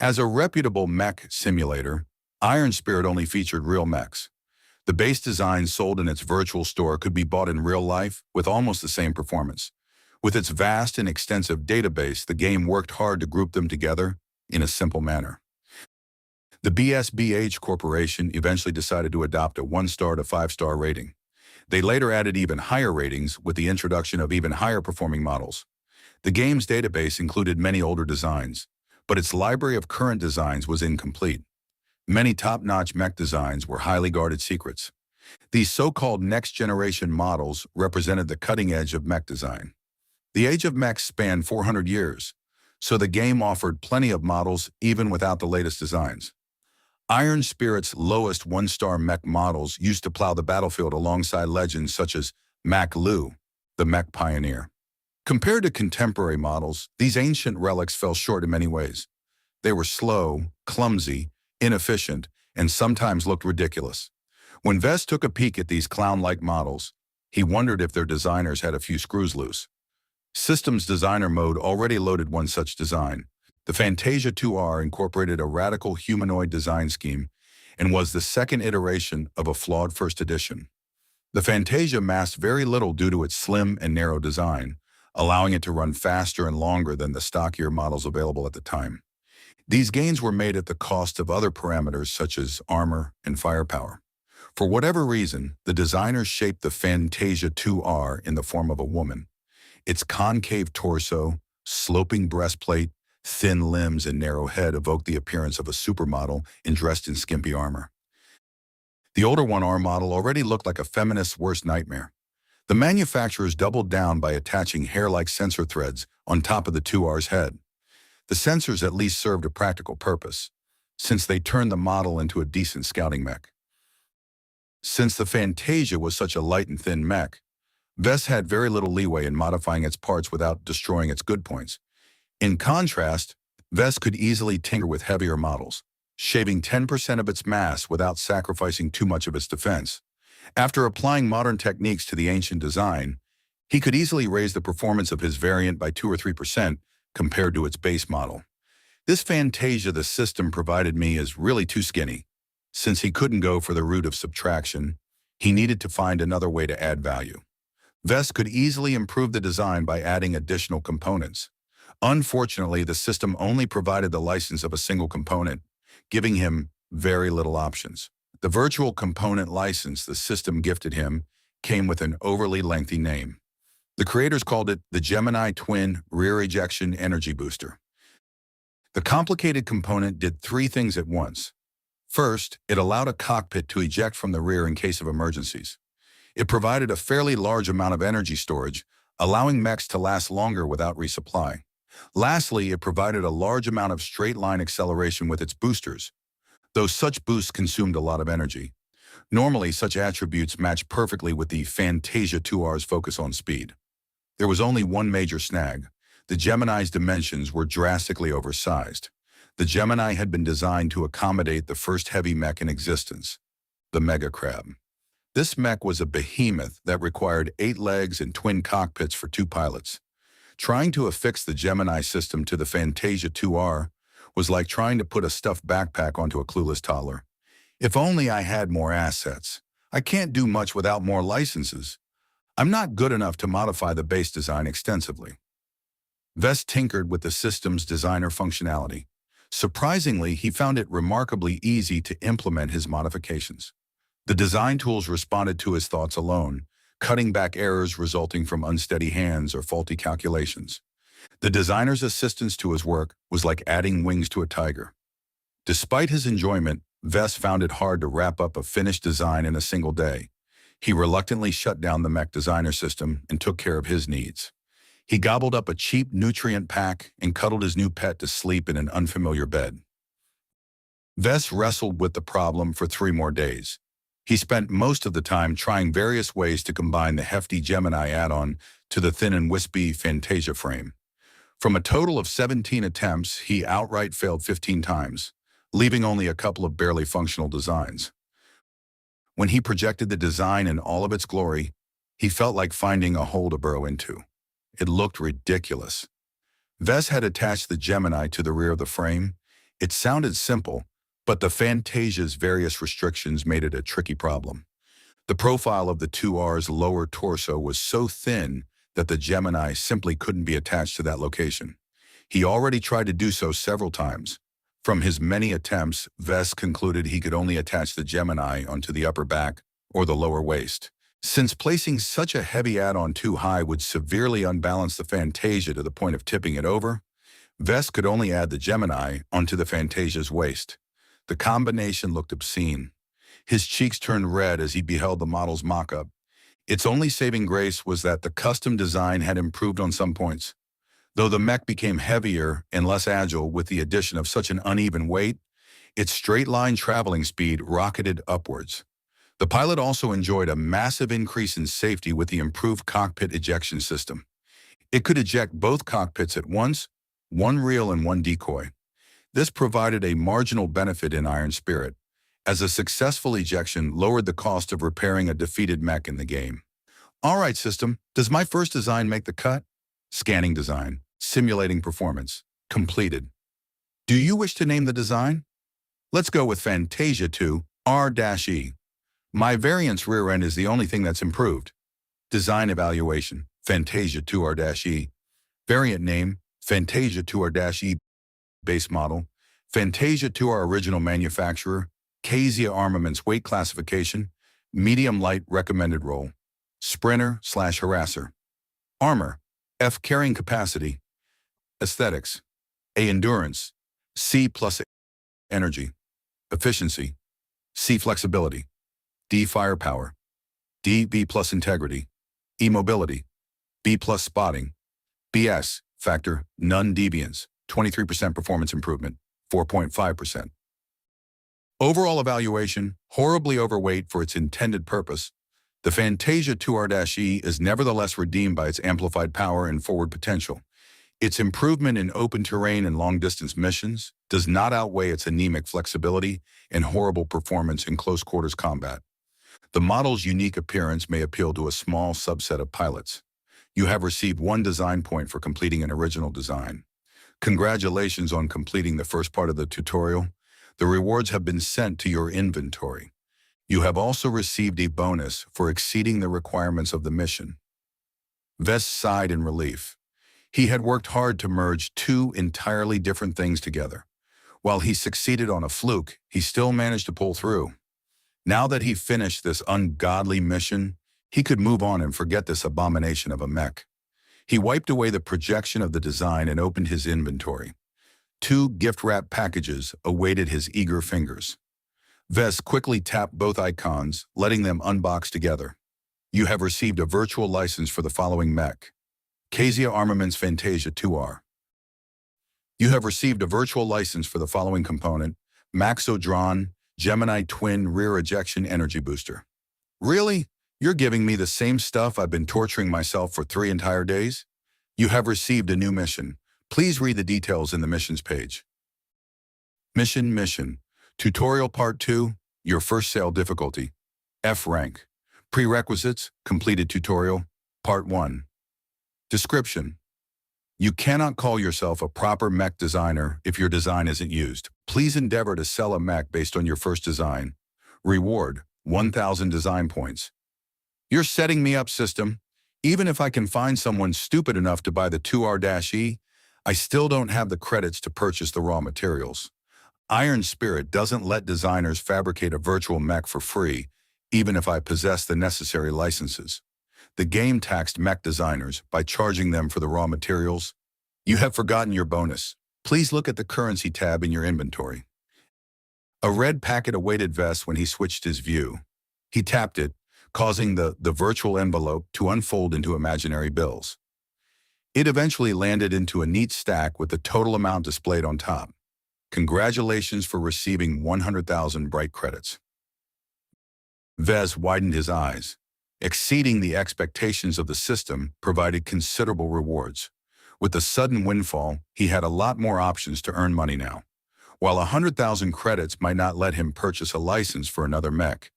As a reputable mech simulator, Iron Spirit only featured real mechs. The base design sold in its virtual store could be bought in real life with almost the same performance. With its vast and extensive database, the game worked hard to group them together in a simple manner. The BSBH Corporation eventually decided to adopt a 1-star to 5-star rating. They later added even higher ratings with the introduction of even higher performing models. The game's database included many older designs, but its library of current designs was incomplete. Many top-notch mech designs were highly guarded secrets. These so-called next-generation models represented the cutting edge of mech design. The age of mechs spanned 400 years, so the game offered plenty of models even without the latest designs. Iron Spirit's lowest 1-star mech models used to plow the battlefield alongside legends such as Mac Lu, the mech pioneer. Compared to contemporary models, these ancient relics fell short in many ways. They were slow, clumsy, inefficient, and sometimes looked ridiculous. When Vess took a peek at these clown-like models, he wondered if their designers had a few screws loose. Systems Designer Mode already loaded one such design. The Fantasia 2R incorporated a radical humanoid design scheme and was the second iteration of a flawed first edition. The Fantasia masked very little due to its slim and narrow design, allowing it to run faster and longer than the stockier models available at the time. These gains were made at the cost of other parameters such as armor and firepower. For whatever reason, the designers shaped the Fantasia 2R in the form of a woman. Its concave torso, sloping breastplate, thin limbs, and narrow head evoked the appearance of a supermodel dressed in skimpy armor. The older 1R model already looked like a feminist's worst nightmare. The manufacturers doubled down by attaching hair-like sensor threads on top of the 2R's head. The sensors at least served a practical purpose, since they turned the model into a decent scouting mech. Since the Fantasia was such a light and thin mech, Vess had very little leeway in modifying its parts without destroying its good points. In contrast, Vess could easily tinker with heavier models, shaving 10% of its mass without sacrificing too much of its defense. After applying modern techniques to the ancient design, he could easily raise the performance of his variant by 2 or 3% compared to its base model. This Fantasia the system provided me is really too skinny. Since he couldn't go for the route of subtraction, he needed to find another way to add value. Vess could easily improve the design by adding additional components. Unfortunately, the system only provided the license of a single component, giving him very little options. The virtual component license the system gifted him came with an overly lengthy name. The creators called it the Gemini Twin Rear Ejection Energy Booster. The complicated component did 3 things at once. First, it allowed a cockpit to eject from the rear in case of emergencies. It provided a fairly large amount of energy storage, allowing mechs to last longer without resupply. Lastly, it provided a large amount of straight-line acceleration with its boosters, though such boosts consumed a lot of energy. Normally, such attributes match perfectly with the Fantasia 2R's focus on speed. There was only one major snag. The Gemini's dimensions were drastically oversized. The Gemini had been designed to accommodate the first heavy mech in existence, the Mega Crab. This mech was a behemoth that required 8 legs and twin cockpits for 2 pilots. Trying to affix the Gemini system to the Fantasia 2R was like trying to put a stuffed backpack onto a clueless toddler. If only I had more assets. I can't do much without more licenses. I'm not good enough to modify the base design extensively. Vess tinkered with the system's designer functionality. Surprisingly, he found it remarkably easy to implement his modifications. The design tools responded to his thoughts alone, cutting back errors resulting from unsteady hands or faulty calculations. The designer's assistance to his work was like adding wings to a tiger. Despite his enjoyment, Vess found it hard to wrap up a finished design in a single day. He reluctantly shut down the mech designer system and took care of his needs. He gobbled up a cheap nutrient pack and cuddled his new pet to sleep in an unfamiliar bed. Vess wrestled with the problem for 3 more days. He spent most of the time trying various ways to combine the hefty Gemini add-on to the thin and wispy Fantasia frame. From a total of 17 attempts, he outright failed 15 times, leaving only a couple of barely functional designs. When he projected the design in all of its glory, he felt like finding a hole to burrow into. It looked ridiculous. Vess had attached the Gemini to the rear of the frame. It sounded simple, but the Fantasia's various restrictions made it a tricky problem. The profile of the 2R's lower torso was so thin that the Gemini simply couldn't be attached to that location. He already tried to do so several times. From his many attempts, Vess concluded he could only attach the Gemini onto the upper back or the lower waist. Since placing such a heavy add-on too high would severely unbalance the Fantasia to the point of tipping it over, Vess could only add the Gemini onto the Fantasia's waist. The combination looked obscene. His cheeks turned red as he beheld the model's mock-up. Its only saving grace was that the custom design had improved on some points. Though the mech became heavier and less agile with the addition of such an uneven weight, its straight-line traveling speed rocketed upwards. The pilot also enjoyed a massive increase in safety with the improved cockpit ejection system. It could eject both cockpits at once, one real and one decoy. This provided a marginal benefit in Iron Spirit, as a successful ejection lowered the cost of repairing a defeated mech in the game. All right, system, does my first design make the cut? Scanning design, simulating performance, completed. Do you wish to name the design? Let's go with Fantasia 2 R-E. My variant's rear end is the only thing that's improved. Design evaluation, Fantasia 2 R-E. Variant name, Fantasia 2 R-E. Base model, Fantasia 2R original manufacturer, Casia Armaments weight classification, medium light recommended role, sprinter/harasser. Armor, F carrying capacity. Aesthetics, A endurance, C plus energy. Efficiency, C flexibility. D firepower, D B plus integrity. E mobility, B plus spotting. BS factor, none deviance. 23% performance improvement, 4.5%. Overall evaluation, horribly overweight for its intended purpose, the Fantasia 2 R-E is nevertheless redeemed by its amplified power and forward potential. Its improvement in open terrain and long-distance missions does not outweigh its anemic flexibility and horrible performance in close-quarters combat. The model's unique appearance may appeal to a small subset of pilots. You have received 1 design point for completing an original design. Congratulations on completing the first part of the tutorial. The rewards have been sent to your inventory. You have also received a bonus for exceeding the requirements of the mission. Vess sighed in relief. He had worked hard to merge 2 entirely different things together. While he succeeded on a fluke, he still managed to pull through. Now that he finished this ungodly mission, he could move on and forget this abomination of a mech. He wiped away the projection of the design and opened his inventory. 2 gift-wrap packages awaited his eager fingers. Vess quickly tapped both icons, letting them unbox together. You have received a virtual license for the following mech. Casia Armaments Fantasia 2R. You have received a virtual license for the following component, Maxodron Gemini Twin Rear Ejection Energy Booster. Really? You're giving me the same stuff I've been torturing myself for 3 entire days? You have received a new mission. Please read the details in the missions page. Mission. Tutorial Part 2, your first sale difficulty. F rank. Prerequisites, completed tutorial. Part 1. Description. You cannot call yourself a proper mech designer if your design isn't used. Please endeavor to sell a mech based on your first design. Reward, 1,000 design points. You're setting me up, system. Even if I can find someone stupid enough to buy the 2R-E, I still don't have the credits to purchase the raw materials. Iron Spirit doesn't let designers fabricate a virtual mech for free, even if I possess the necessary licenses. The game taxed mech designers by charging them for the raw materials. You have forgotten your bonus. Please look at the currency tab in your inventory. A red packet awaited Vess when he switched his view. He tapped it, causing the virtual envelope to unfold into imaginary bills. It eventually landed into a neat stack with the total amount displayed on top. Congratulations for receiving 100,000 bright credits. Vess widened his eyes. Exceeding the expectations of the system provided considerable rewards. With the sudden windfall, he had a lot more options to earn money now. While 100,000 credits might not let him purchase a license for another mech,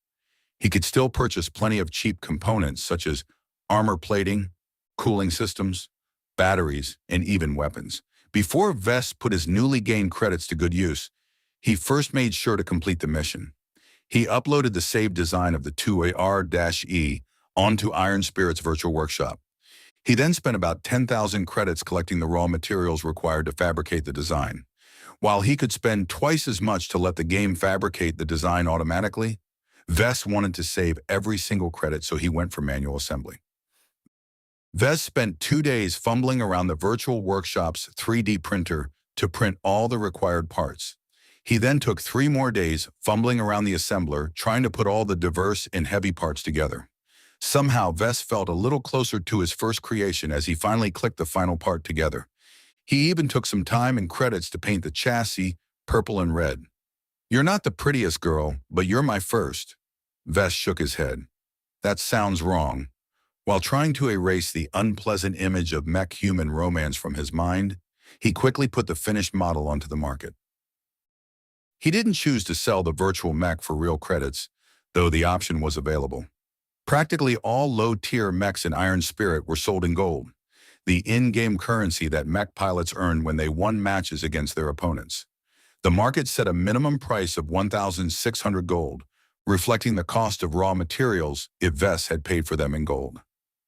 he could still purchase plenty of cheap components such as armor plating, cooling systems, batteries, and even weapons. Before Vest put his newly gained credits to good use, he first made sure to complete the mission. He uploaded the saved design of the 2AR-E onto Iron Spirit's virtual workshop. He then spent about 10,000 credits collecting the raw materials required to fabricate the design. While he could spend twice as much to let the game fabricate the design automatically, Vest wanted to save every single credit, so he went for manual assembly. Vest spent 2 days fumbling around the virtual workshop's 3D printer to print all the required parts. He then took 3 more days fumbling around the assembler, trying to put all the diverse and heavy parts together. Somehow, Vest felt a little closer to his first creation as he finally clicked the final part together. He even took some time and credits to paint the chassis purple and red. "You're not the prettiest girl, but you're my first." Vest shook his head. "That sounds wrong." While trying to erase the unpleasant image of mech human romance from his mind, he quickly put the finished model onto the market. He didn't choose to sell the virtual mech for real credits, though the option was available. Practically all low-tier mechs in Iron Spirit were sold in gold, the in-game currency that mech pilots earned when they won matches against their opponents. The market set a minimum price of 1,600 gold, reflecting the cost of raw materials if Vest had paid for them in gold.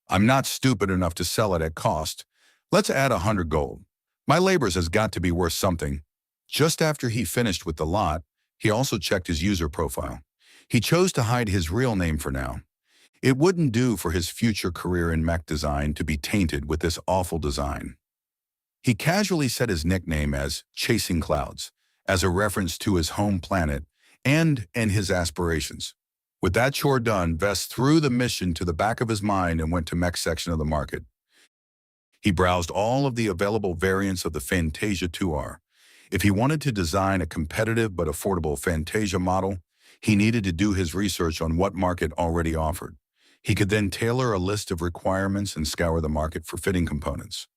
"I'm not stupid enough to sell it at cost. Let's add 100 gold. My labors has got to be worth something." Just after he finished with the lot, he also checked his user profile. He chose to hide his real name for now. It wouldn't do for his future career in mech design to be tainted with this awful design. He casually set his nickname as Chasing Clouds, as a reference to his home planet and his aspirations. With that chore done, Vest threw the mission to the back of his mind and went to mech section of the market. He browsed all of the available variants of the Fantasia 2R. If he wanted to design a competitive but affordable Fantasia model, he needed to do his research on what market already offered. He could then tailor a list of requirements and scour the market for fitting components.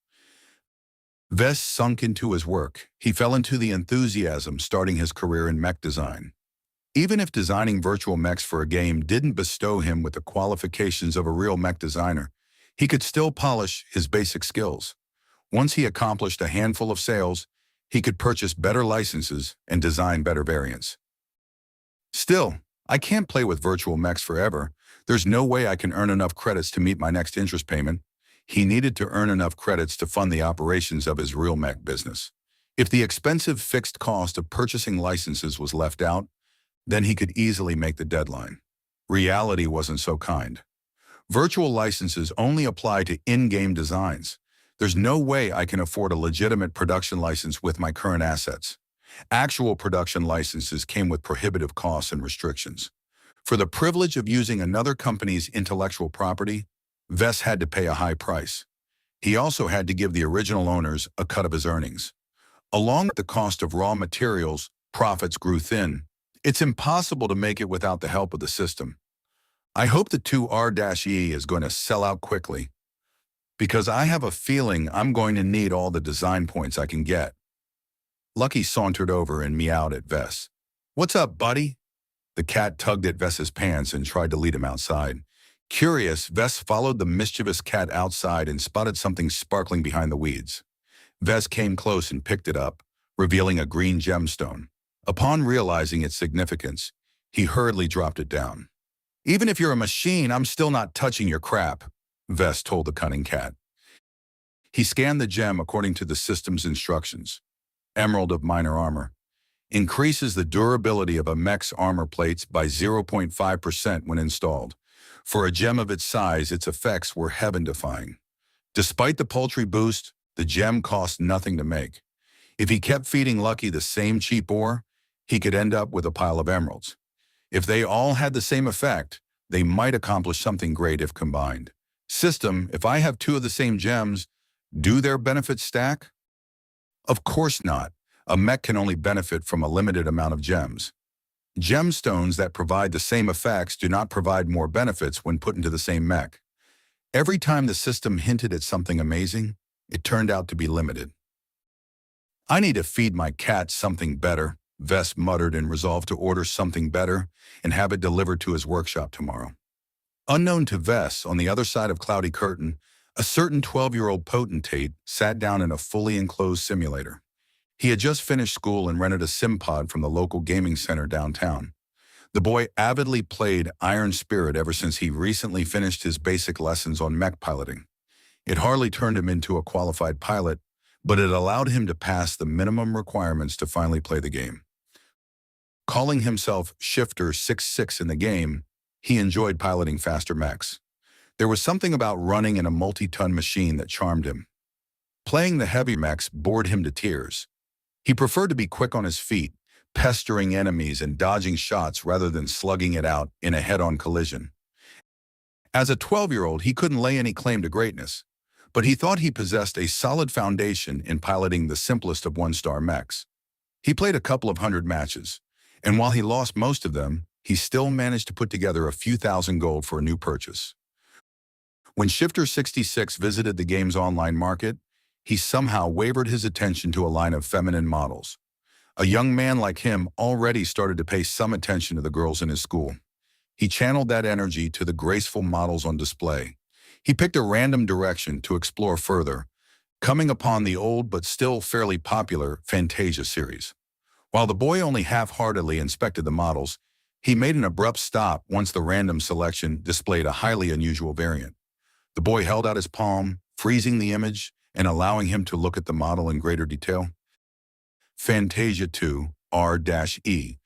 Vest sunk into his work. He fell into the enthusiasm starting his career in mech design. Even if designing virtual mechs for a game didn't bestow him with the qualifications of a real mech designer, he could still polish his basic skills. Once he accomplished a handful of sales, he could purchase better licenses and design better variants. "Still, I can't play with virtual mechs forever. There's no way I can earn enough credits to meet my next interest payment." He needed to earn enough credits to fund the operations of his real mech business. If the expensive fixed cost of purchasing licenses was left out, then he could easily make the deadline. Reality wasn't so kind. Virtual licenses only apply to in-game designs. There's no way I can afford a legitimate production license with my current assets. Actual production licenses came with prohibitive costs and restrictions. For the privilege of using another company's intellectual property, Vest had to pay a high price. He also had to give the original owners a cut of his earnings. Along with the cost of raw materials, profits grew thin. It's impossible to make it without the help of the system. "I hope the 2R-E is going to sell out quickly, because I have a feeling I'm going to need all the design points I can get." Lucky sauntered over and meowed at Vest. "What's up, buddy?" The cat tugged at Vest's pants and tried to lead him outside. Curious, Vest followed the mischievous cat outside and spotted something sparkling behind the weeds. Vest came close and picked it up, revealing a green gemstone. Upon realizing its significance, he hurriedly dropped it down. "Even if you're a machine, I'm still not touching your crap," Vest told the cunning cat. He scanned the gem according to the system's instructions. Emerald of minor armor. Increases the durability of a mech's armor plates by 0.5% when installed. For a gem of its size, its effects were heaven-defying. Despite the paltry boost, the gem cost nothing to make. If he kept feeding Lucky the same cheap ore, he could end up with a pile of emeralds. If they all had the same effect, they might accomplish something great if combined. System, if I have 2 of the same gems, do their benefits stack? Of course not. A mech can only benefit from a limited amount of gems. Gemstones that provide the same effects do not provide more benefits when put into the same mech. Every time the system hinted at something amazing, it turned out to be limited. "I need to feed my cat something better," Vest muttered and resolved to order something better and have it delivered to his workshop tomorrow. Unknown to Vest, on the other side of Cloudy Curtain, A certain 12-year-old potentate sat down in a fully enclosed simulator. He had just finished school and rented a sim pod from the local gaming center downtown. The boy avidly played Iron Spirit ever since he recently finished his basic lessons on mech piloting. It hardly turned him into a qualified pilot, but it allowed him to pass the minimum requirements to finally play the game. Calling himself Shifter 66 in the game, he enjoyed piloting faster mechs. There was something about running in a multi-ton machine that charmed him. Playing the heavy mechs bored him to tears. He preferred to be quick on his feet, pestering enemies and dodging shots rather than slugging it out in a head-on collision. As a 12-year-old, he couldn't lay any claim to greatness, but he thought he possessed a solid foundation in piloting the simplest of one-star mechs. He played a couple of hundred matches, and while he lost most of them, he still managed to put together a few thousand gold for a new purchase. When Shifter 66 visited the game's online market, he somehow wavered his attention to a line of feminine models. A young man like him already started to pay some attention to the girls in his school. He channeled that energy to the graceful models on display. He picked a random direction to explore further, coming upon the old but still fairly popular Fantasia series. While the boy only half-heartedly inspected the models, he made an abrupt stop once the random selection displayed a highly unusual variant. The boy held out his palm, freezing the image and allowing him to look at the model in greater detail. Fantasia 2 R-E.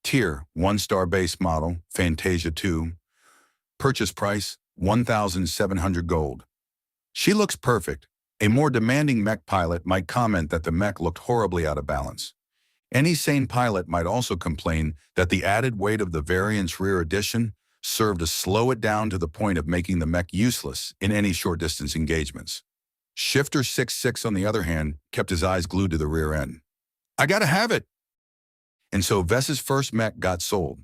Tier 1-star base model, Fantasia 2. Purchase price 1,700 gold. She looks perfect. A more demanding mech pilot might comment that the mech looked horribly out of balance. Any sane pilot might also complain that the added weight of the variant's rear addition served to slow it down to the point of making the mech useless in any short-distance engagements. Shifter 66, on the other hand, kept his eyes glued to the rear end. "I gotta have it!" And so Vess's first mech got sold.